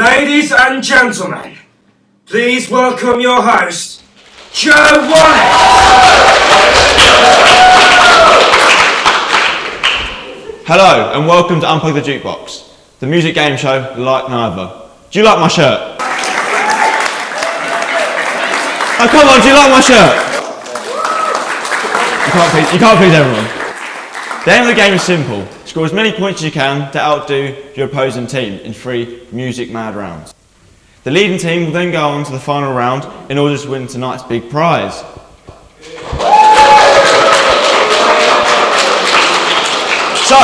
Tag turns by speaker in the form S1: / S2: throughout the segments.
S1: Ladies and gentlemen, please welcome your host, Joe Wallace.
S2: Hello and welcome to Unplug The Jukebox, the music game show like no other. Do you like my shirt? Oh come on, do you like my shirt? You can't please everyone. The aim of the game is simple. Score as many points as you can to outdo your opposing team in 3 music mad rounds. The leading team will then go on to the final round in order to win tonight's big prize. So,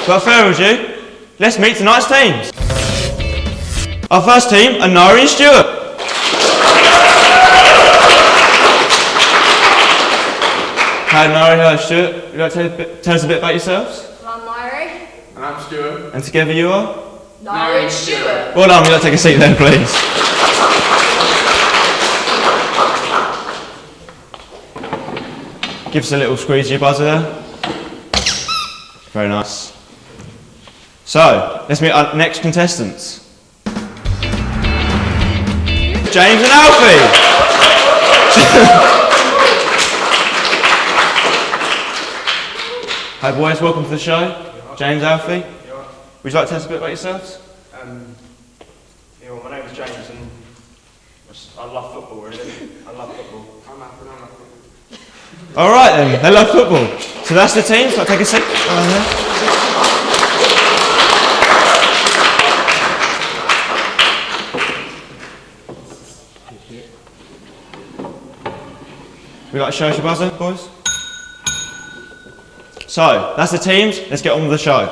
S2: without further ado, let's meet tonight's teams. Our first team are Nari and Stuart. Hi Nari, hello Stuart. Would you like to tell us a bit about yourselves?
S3: I'm Nari.
S4: And I'm Stuart.
S2: And together you are?
S3: Nari and Stuart.
S2: Well done, would you like to take a seat then please? Give us a little squeeze of your buzzer there. Very nice. So, let's meet our next contestants. James and Alfie! Hi boys, welcome to the show. James, Alfie. Would you like to tell us a bit about yourselves?
S1: My name is James and I love football really. I love football. I'm a football.
S2: Alright then, they love football. So that's the team, so I'll take a seat. Around there. Would you like to show us your buzzer, boys? So, that's the teams, let's get on with the show.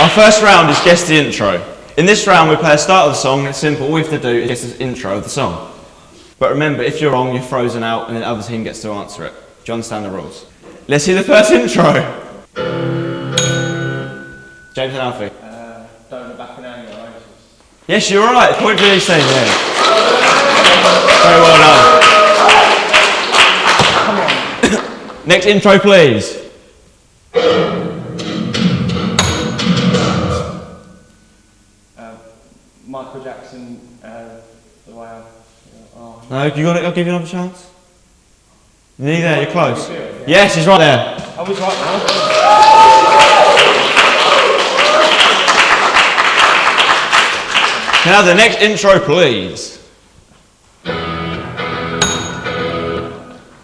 S2: Our first round is Guess the Intro. In this round we play a start of the song, it's simple, all we have to do is guess the intro of the song. But remember, if you're wrong, you're frozen out and the other team gets to answer it. Do you understand the rules? Let's hear the first intro. James and Alfie.
S4: Don't look back in anger, right?
S2: Yes, you're right, point for this team, yeah. Very well done. Come on. Next intro, please.
S4: Michael Jackson, the way I...
S2: No, you got it, I'll give you another chance. You're nearly there, you're close. Yes, he's right there.
S4: I was right now.
S2: Now the next intro, please.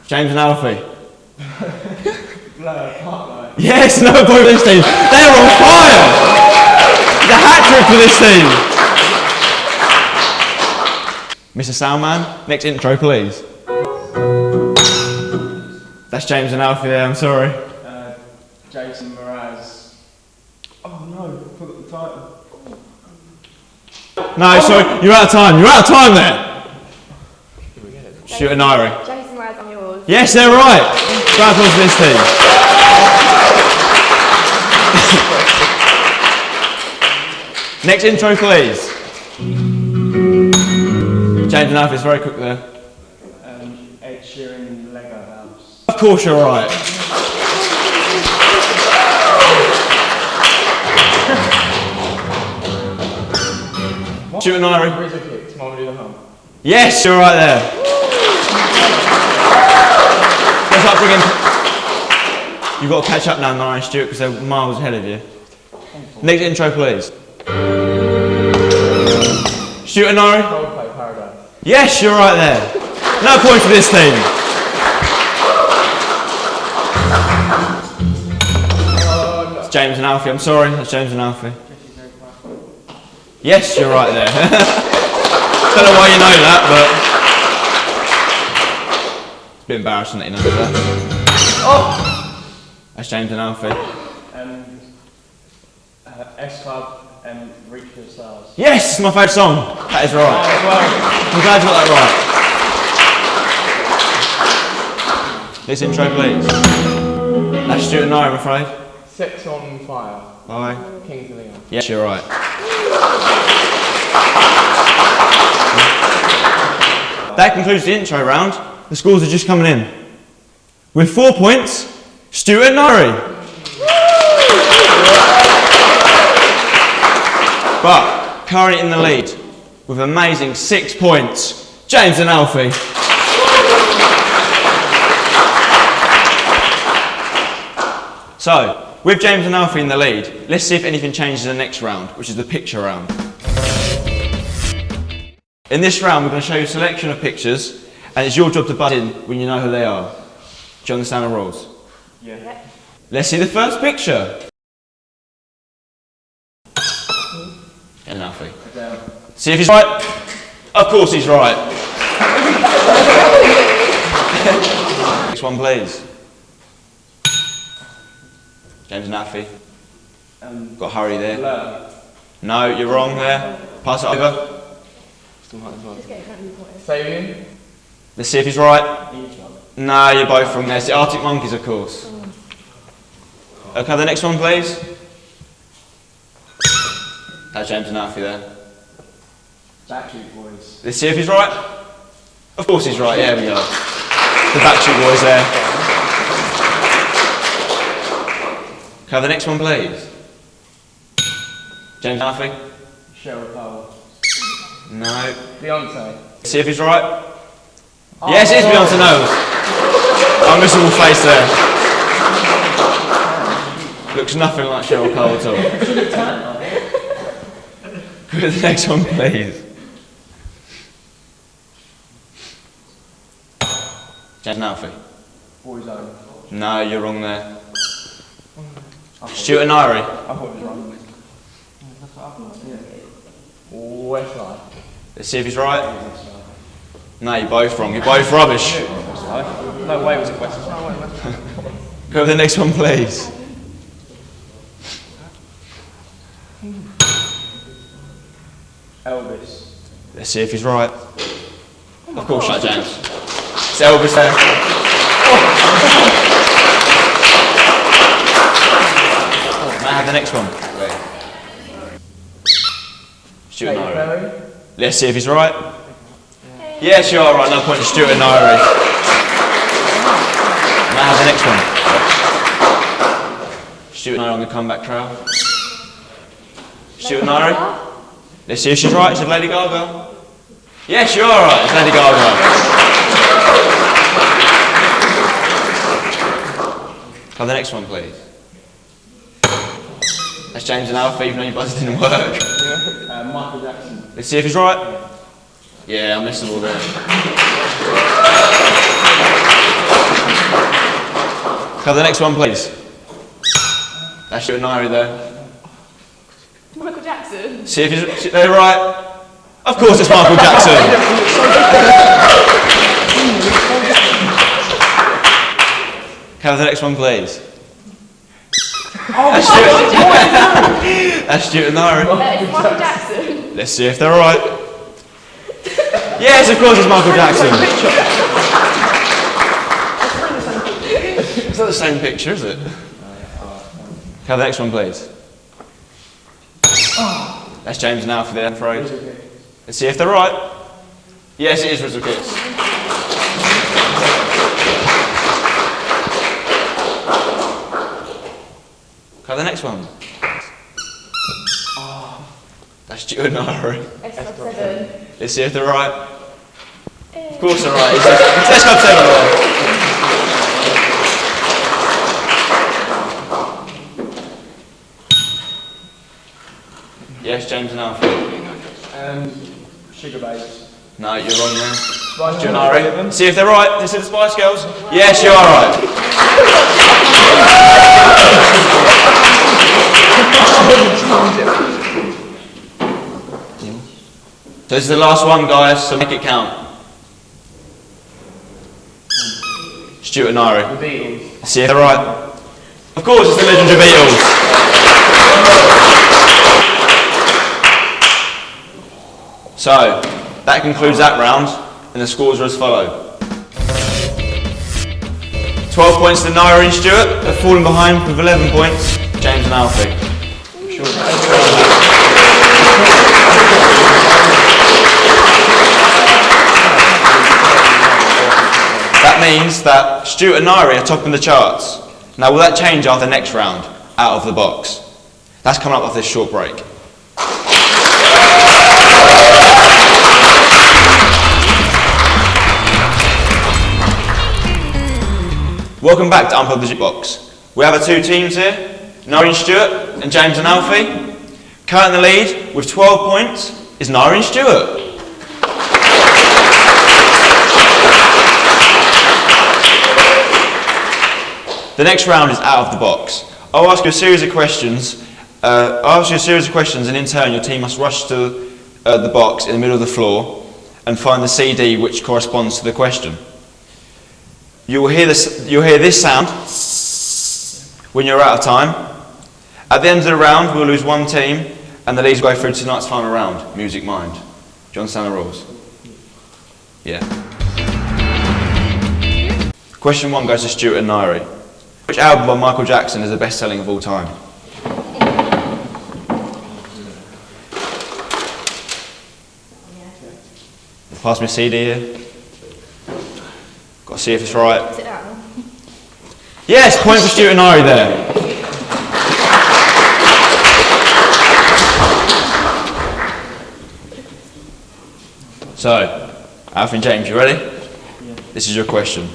S2: James and Alfie. Yes, no point for this team. They're on fire! The hat-trick for this team. Mr. Soundman, next intro, please. That's James and Alfie there, I'm sorry.
S4: Jason Mraz. Oh no, forgot the title.
S2: No, sorry, you're out of time. You're out of time there. Shoot a Nairi.
S3: Jason Mraz, I'm yours.
S2: Yes, they're right. Round of applause for this team. Next intro, please. James and Alfie is very quick there.
S4: Ed Sheeran, Lego House.
S2: Of course you're right. Shoot a Nairi.
S4: Where's the kick? Mama do the hum.
S2: Yes, you're right there. Let's up again. You've got to catch up now, Nairi and Stuart, because they're miles ahead of you. Next intro, please. Shoot a Nairi.
S4: Coldplay Paradise.
S2: Yes, you're right there. No point for this team. It's James and Alfie, I'm sorry, that's James and Alfie. Yes, you're right there. Don't know why you know that, but it's a bit embarrassing that you know that. Oh! That's James and Alfie.
S4: S Club and Reach for the Stars.
S2: Yes, it's my favourite song. That is right. I'm glad you got that right. This intro, please. That's Stuart and I, I'm afraid.
S4: Sex on Fire.
S2: Bye.
S4: Kings of Leon.
S2: Yes, you're right. That concludes the intro round. The scores are just coming in. With 4 points, Stuart and Nari. But currently in the lead with an amazing 6 points, James and Alfie. So, with James and Alfie in the lead, let's see if anything changes in the next round, which is the picture round. In this round, we're going to show you a selection of pictures, and it's your job to buzz in when you know who they are. Do you understand the rules?
S4: Yeah.
S2: Let's see the first picture. And Alfie. See if he's right. Of course he's right. Next one, please. James and Alfie. Got to hurry there. No, you're wrong there. Pass it over.
S4: Fabian.
S2: Let's see if he's right. No, you're both wrong there. It's the Arctic Monkeys, of course. Okay, the next one, please. That's James and Alfie there.
S4: Backstreet Boys.
S2: Let's see if he's right. Of course he's right, yeah, we go. The Backstreet Boys there. Okay, the next one, please. James and Alfie.
S4: Cheryl Cole.
S2: No.
S4: Beyonce.
S2: See if he's right. Yes, it is Beyonce, no. Unmissable face there. Looks nothing like Cheryl Cole at all. Go to the next one, please. James and Alfie.
S4: Boyzone.
S2: No, you're wrong there. Stuart and Irie.
S4: I thought it was wrong. Westlife.
S2: Let's see if he's right. No, you're both wrong. You're both rubbish.
S4: No way was it Westlife.
S2: Go to the next one, please.
S4: Elvis.
S2: Let's see if he's right. Of course not, James. It's Elvis there. May I have the next one? Stuart and Irie. Let's see if he's right. Yes, you are right. No point to Stuart and Irie. May I have the next one? Stuart and Irie on the comeback trail. Stuart and Irie. Let's see if she's right. It's Lady Gaga. Yes, you are right. It's Lady Gaga. Have the next one, please. That's James and Alfie, even though your buzzer didn't work.
S4: Michael Jackson.
S2: Let's see if he's right. Yeah, I missed the ball there. Have the next one, please. That's you and Irie there.
S3: Michael Jackson.
S2: See if he's they're right. Of course, it's Michael Jackson. Have the next one, please. That's Stuart and Irie.
S3: It's Michael Jackson.
S2: Let's see if they're right. Yes, of course, it's Michael Jackson. It's not the same picture, is it? Have the next one, please. That's James and Alfie there, I'm afraid. Let's see if they're right. Yes, it is Rizzle Kiss. Have the next one. That's Stuart and Irie.
S3: S7.
S2: Let's see if they're right. Of course they're right. It's S7 there. Yes, James and Alfie.
S4: Sugar Babes.
S2: No, you're wrong there.
S4: Spice
S2: Stuart and Irie. See if they're right. This is the Spice Girls. Yes, you are right. So this is the last one, guys, so make it count. Stuart and Irie.
S4: The Beatles.
S2: See if they're right. Of course, it's the legendary Beatles. So, that concludes that round, and the scores are as follow. 12 points to Naira and Stuart, have fallen behind with 11 points, James and Alfie. That means that Stuart and Nairi are topping the charts. Now will that change after the next round, out of the box? That's coming up after this short break. Welcome back to Unplug The Jukebox. We have our two teams here, Noreen Stewart and James and Alfie. Currently in the lead with 12 points is Noreen Stewart. The next round is out of the box. I'll ask you a series of questions. And in turn your team must rush to the box in the middle of the floor and find the CD which corresponds to the question. You'll hear this sound when you're out of time. At the end of the round, we'll lose one team, and the leads will go through to tonight's final round, Music Mind. Do you understand the rules? Yeah. Question 1 goes to Stuart and Nairi. Which album by Michael Jackson is the best-selling of all time? Pass me a CD here. Got to see if it's right.
S3: Sit down.
S2: Yes, point for Stuart and Nairi there. So, Alfie and James, you ready? Yeah. This is your question.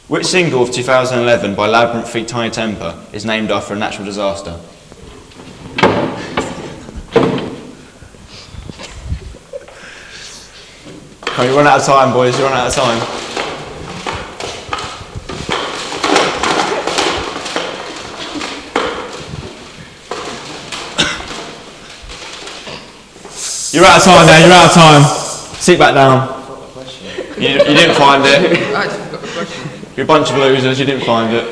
S2: Which single of 2011 by Labyrinth feat. Tiny Temper is named after a natural disaster? Oh, you run out of time, boys, you run out of time. You're out of time there, you're out of time. Sit back down. You didn't find it. You're a bunch of losers, you didn't find it.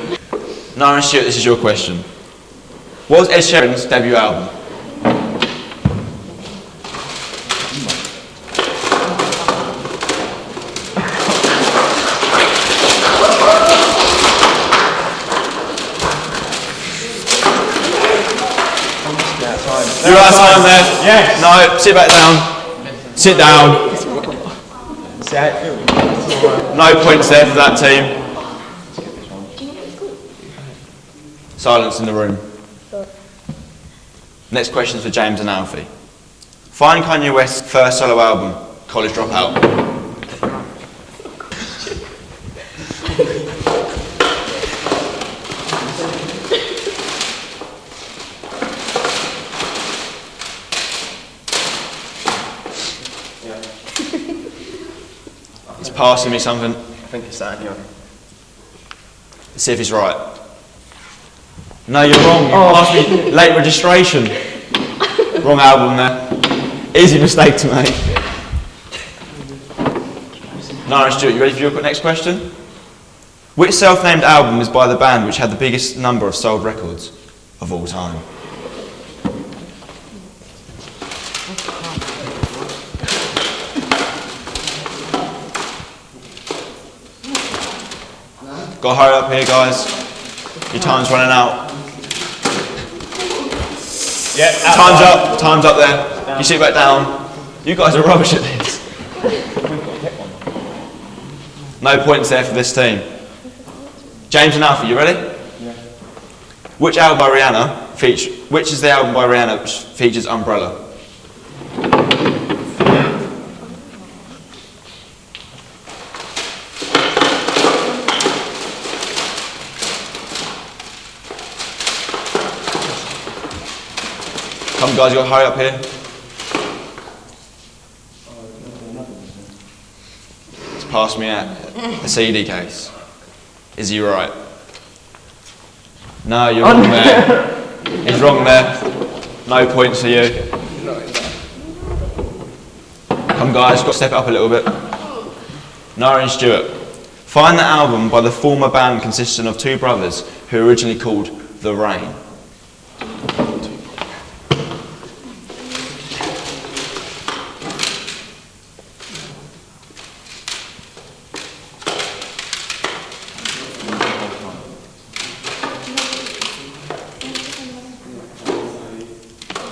S2: Nara and Stuart, this is your question. What was Ed Sheeran's debut album? You're out of time there.
S4: Yes.
S2: No, sit back down. Sit down.
S4: See how it feels.
S2: No points there for that team. Silence in the room. Next question is for James and Alfie. Find Kanye West's first solo album, College Dropout. He's passing me something.
S4: I think it's that here.
S2: Let's see if he's right. No, you're wrong. You asked me late registration. Wrong album there. Easy mistake to make. Nara and Stuart, you ready for your next question? Which self-named album is by the band which had the biggest number of sold records of all time? Gotta hurry up here, guys. Your time's running out.
S4: Yeah,
S2: Time's up. Time's up there. You sit back down. You guys are rubbish at this. No points there for this team. James and Alfie, you ready?
S4: Yeah.
S2: Which is the album by Rihanna which features Umbrella? Come guys, you gotta hurry up here. Let's pass me out a CD case. Is he right? No, you're wrong there. He's wrong there. No points for you. Come guys, got to step it up a little bit. Nara and Stuart. Find the album by the former band consisting of two brothers who were originally called The Rain.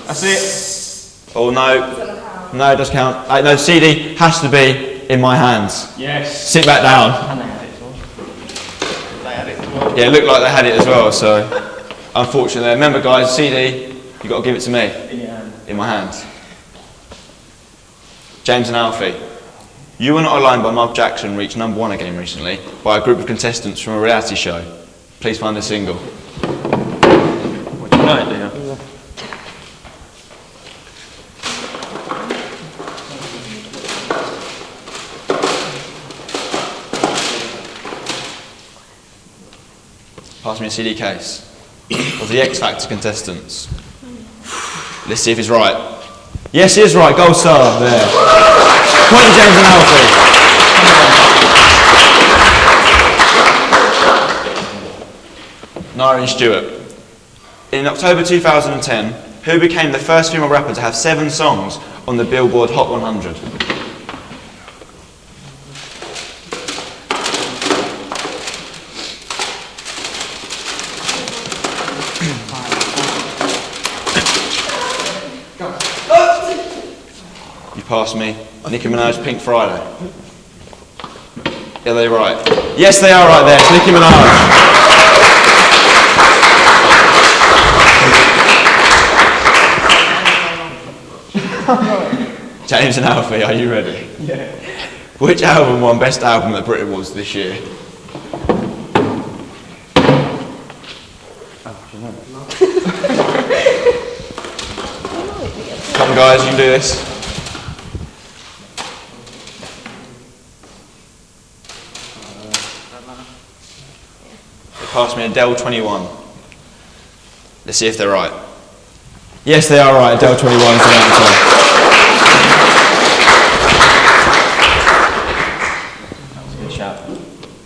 S4: That's it.
S2: Oh no. No, it does count. No, CD has to be in my hands.
S4: Yes.
S2: Sit back down.
S4: And they had it as well. They had it as well.
S2: Yeah, it looked like they had it as well, so unfortunately. Remember guys, CD, you've got to give it to me.
S4: In your hand.
S2: In my hands. James and Alfie. Ewan Not Alone by Mark Jackson reached #1 again recently by a group of contestants from a reality show. Please find the single.
S4: No idea.
S2: Pass me a CD case of the X Factor contestants. Let's see if he's right. Yes, he is right. Gold star there. Point to James and Alfie. Nara and Stuart. In October 2010, who became the first female rapper to have 7 songs on the Billboard Hot 100? You passed me. Nicki Minaj, Pink Friday. Are they right? Yes, they are right there. It's Nicki Minaj. James and Alfie, are you ready?
S4: Yeah.
S2: Which album won Best Album at Brit Awards this year? Come on guys, you can do this. They passed me Adele 21. Let's see if they're right. Yes, they are right. Adele 21 is the answer.
S4: That's a good shout.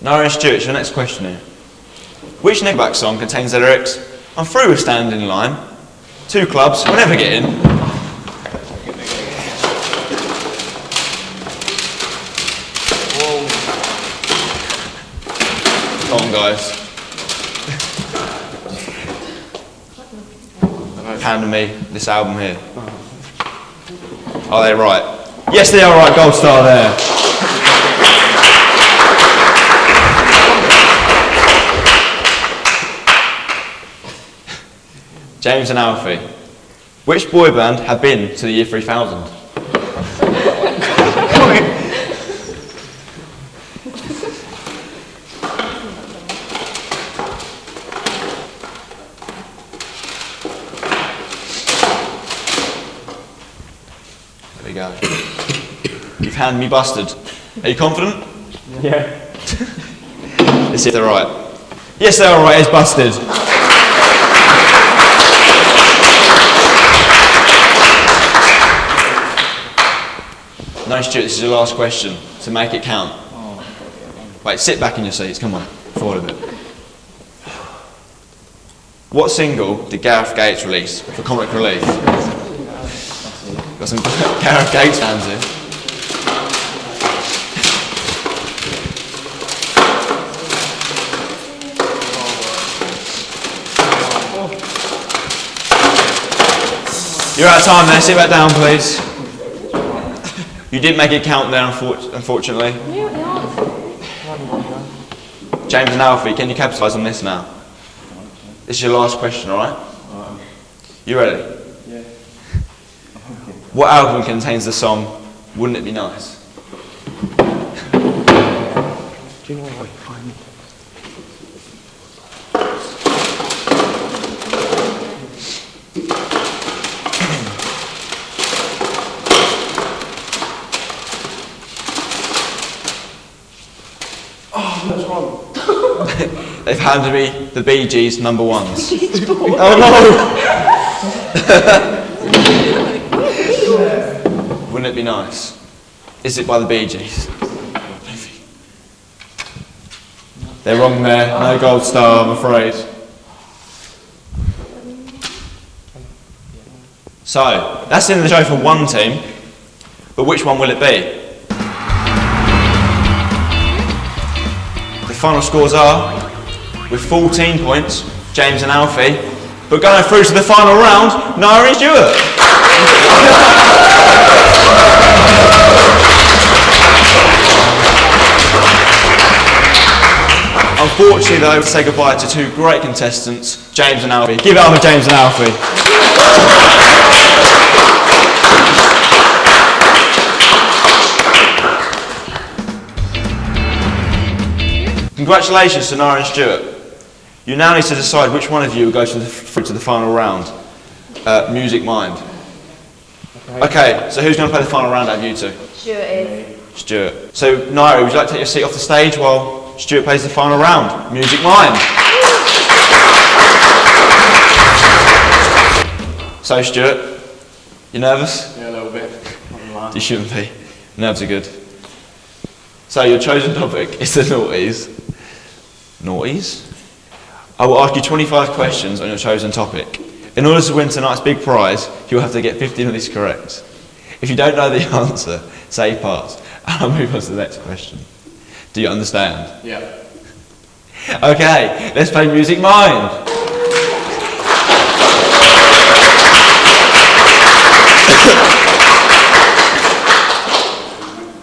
S2: Nara and Stuart, your next question here. Which Nickelback song contains the lyrics, "I'm through with standing in line, 2 clubs, we'll never get in"? Come on, guys. Handing me this album here. Are they right? Yes, they are right. Gold star there. James and Alfie. Which boy band have been to the year 3000? There we go. You've handed me Busted. Are you confident?
S4: Yeah.
S2: Let's see if they're right. Yes, they are right. It's Busted. No, Stuart, this is your last question, so make it count. Wait, sit back in your seats, come on, forward a bit. What single did Gareth Gates release for Comic Relief? Got some Gareth Gates fans here. You're out of time there, sit back down please. You didn't make it count there, unfortunately. James and Alfie, can you capitalise on this now? This is your last question, alright? You ready?
S4: Yeah.
S2: What album contains the song Wouldn't It Be Nice?
S4: Do you know what I find?
S2: They've handed me the Bee Gees #1s.
S4: Oh no!
S2: Wouldn't it be nice? Is it by the Bee Gees? They're wrong there. No gold star, I'm afraid. So, that's the end of the show for one team. But which one will it be? The final scores are, with 14 points, James and Alfie, but going through to the final round, Nara and Stuart. Unfortunately though, we say goodbye to 2 great contestants, James and Alfie. Give it up for James and Alfie. Congratulations to Nara and Stuart. You now need to decide which one of you will go to the final round. Music Mind. Okay, so who's going to play the final round out of you two?
S3: Stuart is.
S2: Stuart. So, Naira, would you like to take your seat off the stage while Stuart plays the final round? Music Mind. So, Stuart, you nervous?
S1: Yeah, a little bit.
S2: You shouldn't be. Nerves are good. So, your chosen topic is the noughties. Noughties? I will ask you 25 questions on your chosen topic. In order to win tonight's big prize, you'll have to get 15 of these correct. If you don't know the answer, say pass. I'll move on to the next question. Do you understand?
S1: Yeah.
S2: Okay, let's play Music Mind.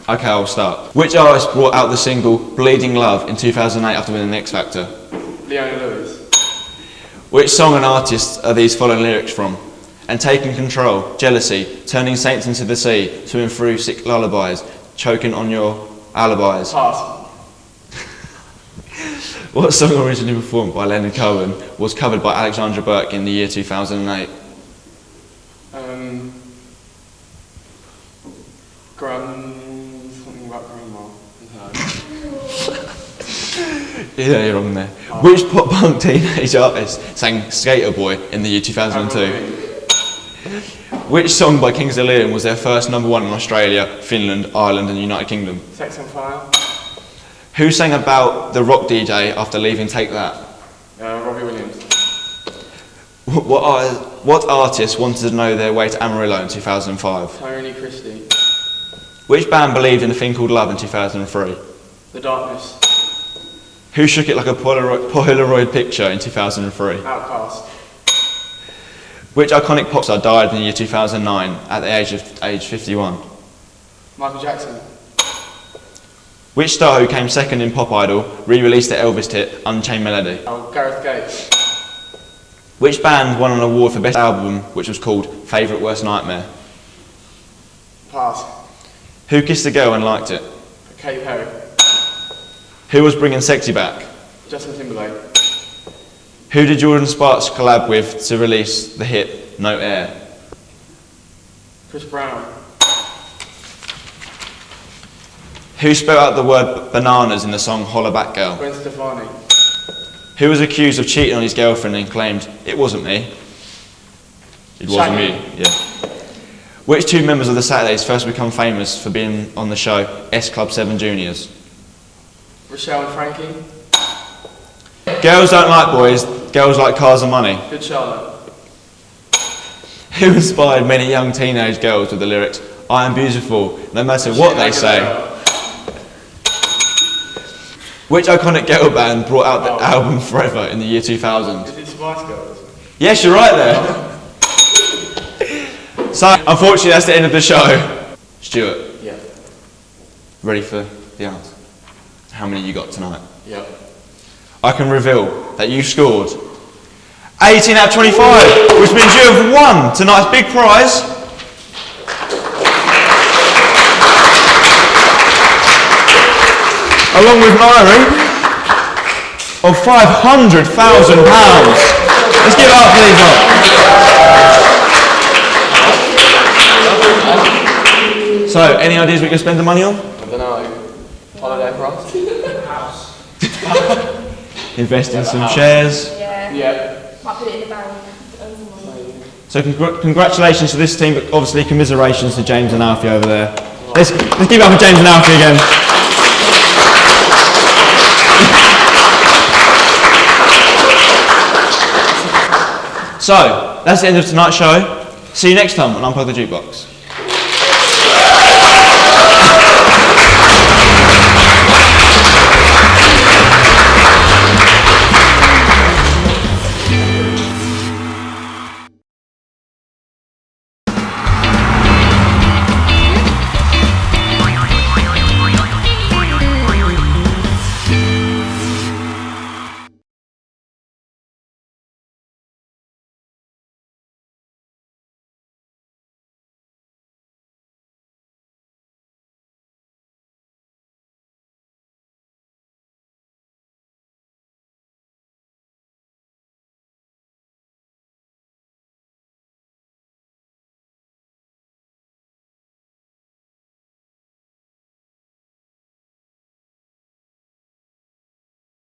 S2: Okay, I'll start. Which artist brought out the single Bleeding Love in 2008 after winning the X Factor?
S1: Leona Lewis.
S2: Which song and artist are these following lyrics from? And taking control, jealousy, turning saints into the sea, swimming through sick lullabies, choking on your alibis.
S1: Pass.
S2: What song originally performed by Leonard Cohen was covered by Alexandra Burke in the year 2008?
S1: Something about grandma.
S2: Yeah, you're wrong there. Which pop punk teenage artist sang Skater Boy in the year 2002? Which song by Kings of Leon was their first #1 in Australia, Finland, Ireland and the United Kingdom?
S1: Sex on Fire.
S2: Who sang about the rock DJ after leaving Take That?
S1: Robbie Williams.
S2: What artist wanted to know their way to Amarillo in 2005?
S1: Tyrone Christie.
S2: Which band believed in a thing called love in 2003?
S1: The Darkness.
S2: Who shook it like a Polaroid picture in 2003?
S1: Outcast.
S2: Which iconic pop star died in the year 2009 at the age 51?
S1: Michael Jackson.
S2: Which star who came second in Pop Idol re-released the Elvis hit Unchained Melody?
S1: Gareth Gates.
S2: Which band won an award for best album which was called Favourite Worst Nightmare?
S1: Pass.
S2: Who kissed a girl and liked it?
S1: Katy Perry.
S2: Who was bringing sexy back?
S1: Justin Timberlake.
S2: Who did Jordan Sparks collab with to release the hit No Air?
S1: Chris Brown.
S2: Who spelled out the word bananas in the song Holla Back Girl?
S1: Gwen Stefani.
S2: Who was accused of cheating on his girlfriend and claimed, it wasn't me? It wasn't me, yeah. Which two members of the Saturdays first become famous for being on the show S Club 7 Juniors?
S1: Rochelle and Frankie.
S2: Girls don't like boys, girls like cars and money.
S1: Good Charlotte.
S2: Who inspired many young teenage girls with the lyrics, I am beautiful, no matter what they say? Which iconic girl band brought out the album Forever in the year 2000?
S1: Is it Spice Girls?
S2: Yes, you're right there. So, unfortunately, that's the end of the show. Stuart,
S1: Yeah.
S2: ready for the answer? How many you got tonight?
S1: Yeah.
S2: I can reveal that you scored 18 out of 25, which means you have won tonight's big prize. Along with Nairi, of £500,000. Let's give it up for these lot. So, any ideas we can spend the money on?
S1: I don't know. Holiday for us?
S2: Invest in some shares.
S3: Yeah.
S1: Yeah.
S3: Might put it in the bank.
S2: So congratulations to this team, but obviously commiserations to James and Alfie over there. Let's give it up for James and Alfie again. So, that's the end of tonight's show. See you next time on Unplug The Jukebox.